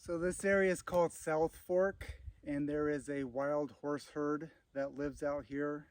So this area is called South Fork, and there is a wild horse herd that lives out here.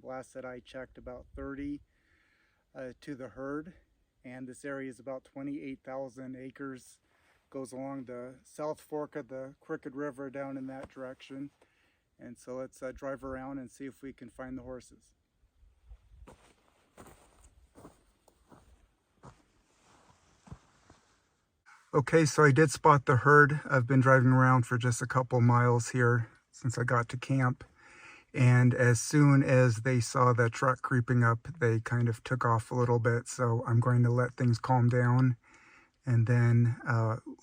Last that I checked, about 30 to the herd, and this area is about 28,000 acres. Goes along the South Fork of the Crooked River down in that direction. And so let's drive around and see if we can find the horses. Okay, so I did spot the herd. I've been driving around for just a couple miles here since I got to camp. And as soon as they saw the truck creeping up, they kind of took off a little bit. So I'm going to let things calm down and then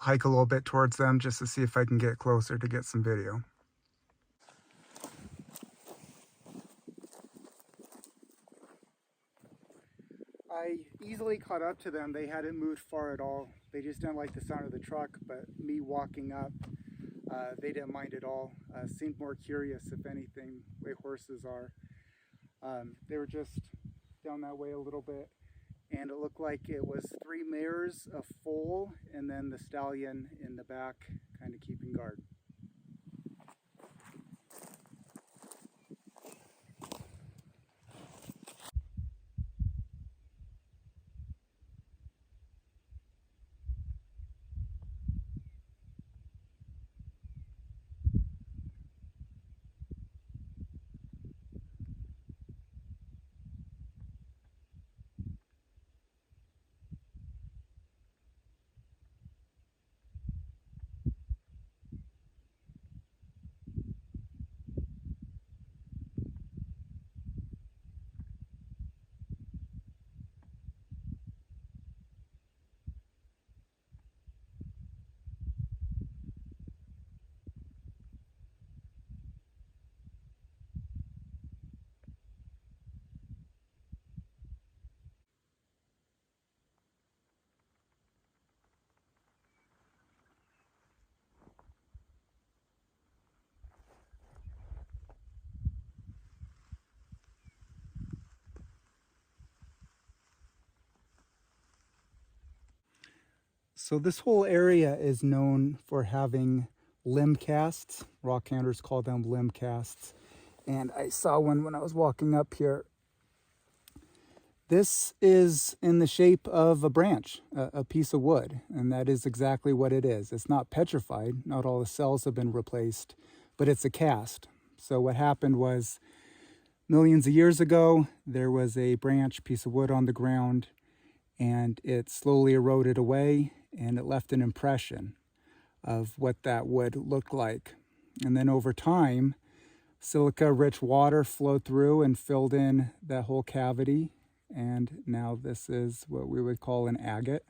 hike a little bit towards them just to see if I can get closer to get some video. I easily caught up to them. They hadn't moved far at all. They just didn't like the sound of the truck, but me walking up, they didn't mind at all. Seemed more curious, if anything, the way horses are. They were just down that way a little bit, and it looked like it was 3 mares, a foal, and then the stallion in the back, kind of keeping guard. So this whole area is known for having limb casts. Rockhounders call them limb casts. And I saw one when I was walking up here. This is in the shape of a branch, a piece of wood, and that is exactly what it is. It's not petrified, not all the cells have been replaced, but it's a cast. So what happened was, millions of years ago, there was a branch, piece of wood on the ground, and it slowly eroded away, and it left an impression of what that wood looked like. And then over time, silica-rich water flowed through and filled in that whole cavity, and now this is what we would call an agate.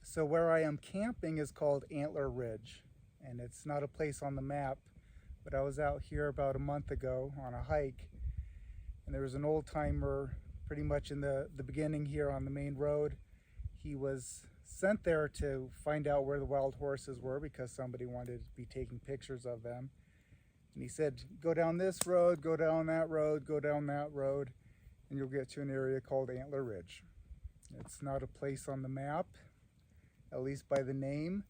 So where I am camping is called Antler Ridge, and it's not a place on the map, but I was out here about a month ago on a hike, and there was an old-timer pretty much in the beginning here on the main road. He was sent there to find out where the wild horses were because somebody wanted to be taking pictures of them. And he said, go down this road, go down that road, go down that road, and you'll get to an area called Antler Ridge. It's not a place on the map, at least by the name,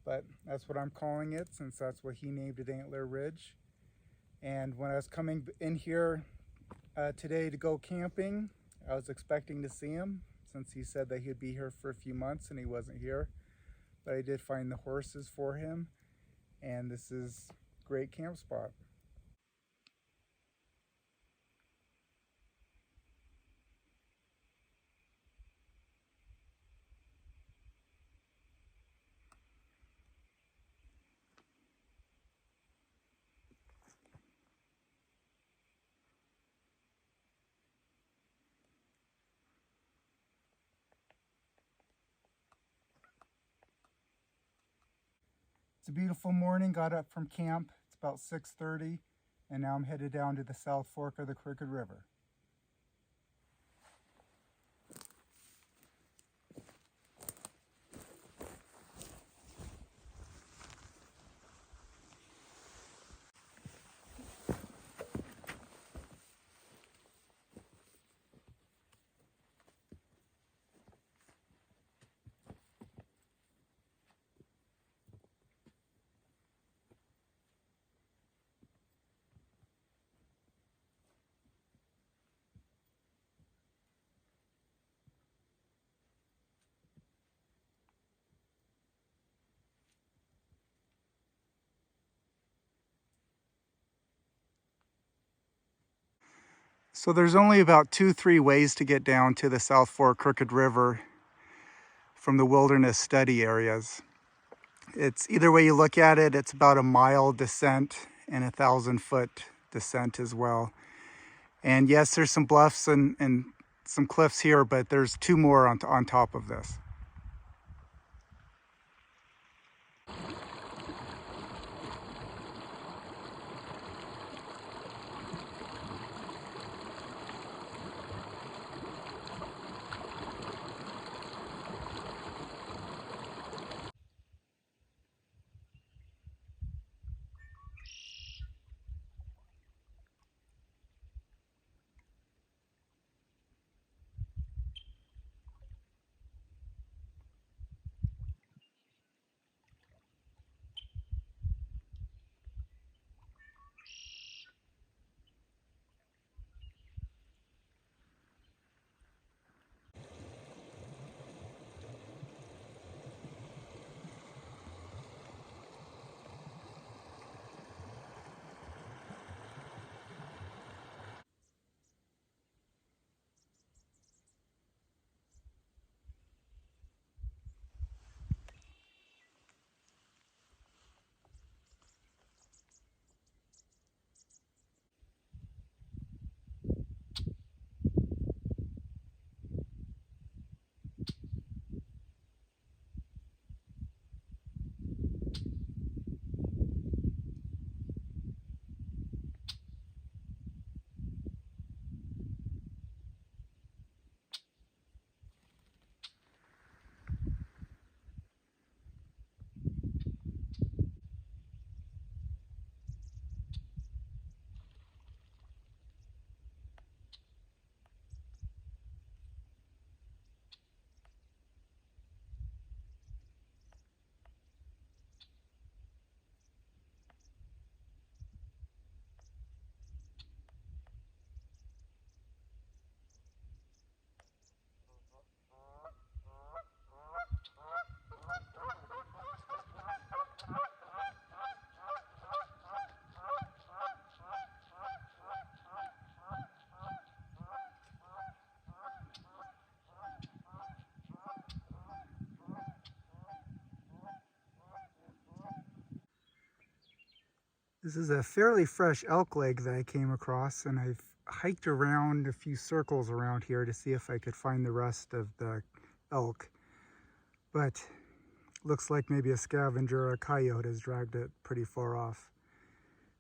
but that's what I'm calling it since that's what he named it, Antler Ridge. And when I was coming in here today to go camping, I was expecting to see him since he said that he'd be here for a few months and he wasn't here. But I did find the horses for him, and this is a great camp spot. It's a beautiful morning, got up from camp. It's about 6:30, and now I'm headed down to the South Fork of the Crooked River. So there's only about 2-3 ways to get down to the South Fork Crooked River from the wilderness study areas. It's either way you look at it, it's about a mile descent and 1,000-foot descent as well. And yes, there's some bluffs and some cliffs here, but there's 2 more on top of this. This is a fairly fresh elk leg that I came across, and I've hiked around a few circles around here to see if I could find the rest of the elk. But looks like maybe a scavenger or a coyote has dragged it pretty far off.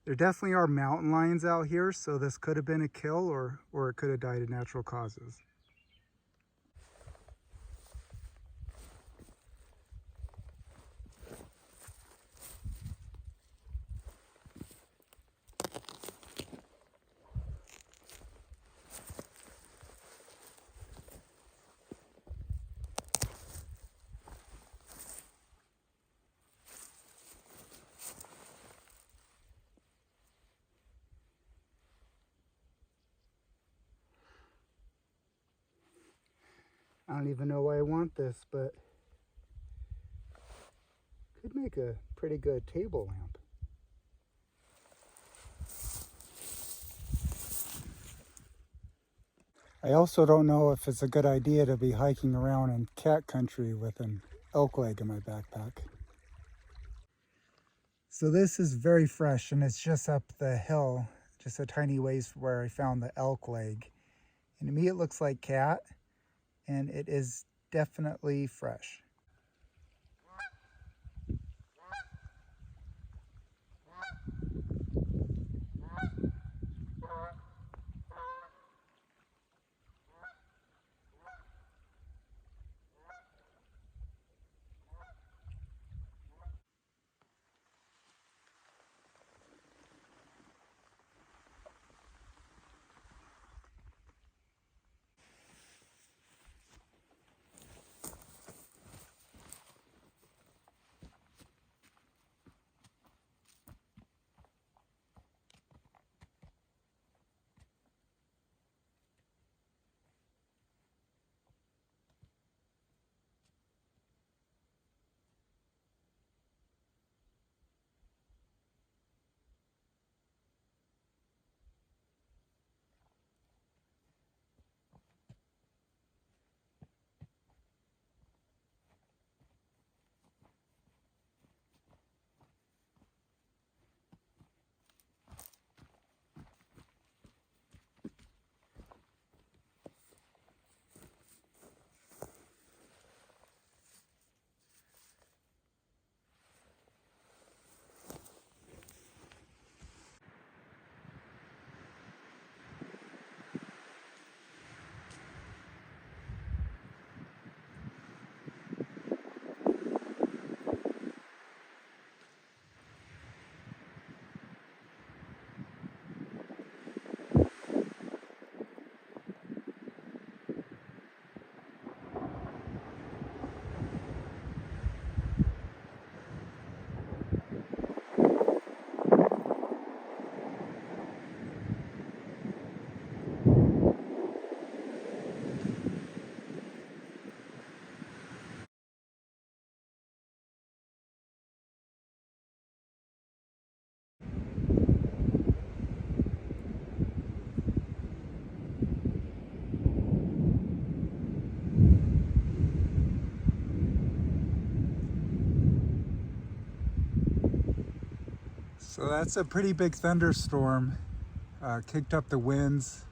There definitely are mountain lions out here, so this could have been a kill or it could have died of natural causes. I don't even know why I want this, but could make a pretty good table lamp. I also don't know if it's a good idea to be hiking around in cat country with an elk leg in my backpack. So this is very fresh, and it's just up the hill, just a tiny ways where I found the elk leg. And to me it looks like cat, and it is definitely fresh. So that's a pretty big thunderstorm. Kicked up the winds.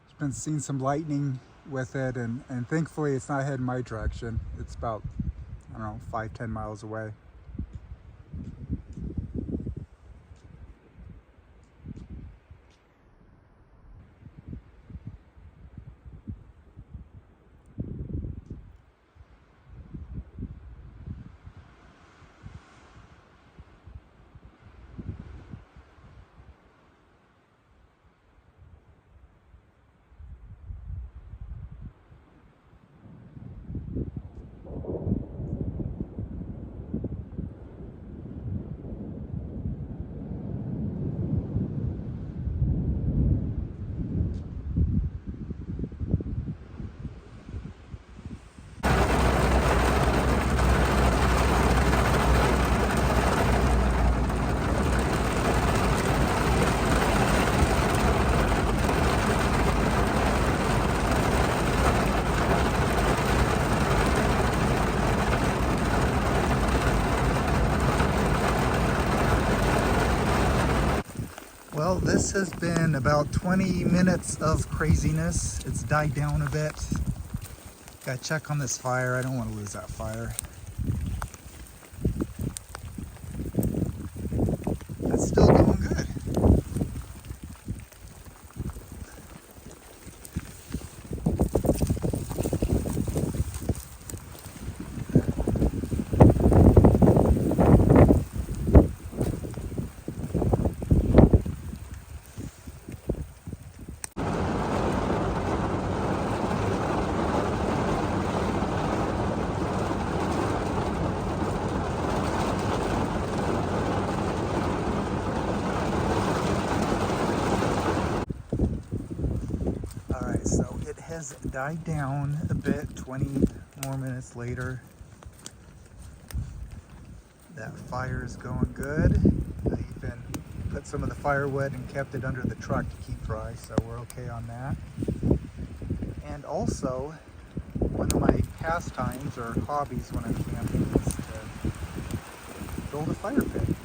There's been seen some lightning with it, and thankfully it's not heading my direction. It's about, I don't know, 5-10 miles away. Well, this has been about 20 minutes of craziness. It's died down a bit. Gotta check on this fire. I don't want to lose that fire. That's still going good. So it has died down a bit, 20 more minutes later. That fire is going good. I even put some of the firewood and kept it under the truck to keep dry, so we're okay on that. And also, one of my pastimes or hobbies when I'm camping is to build a fire pit.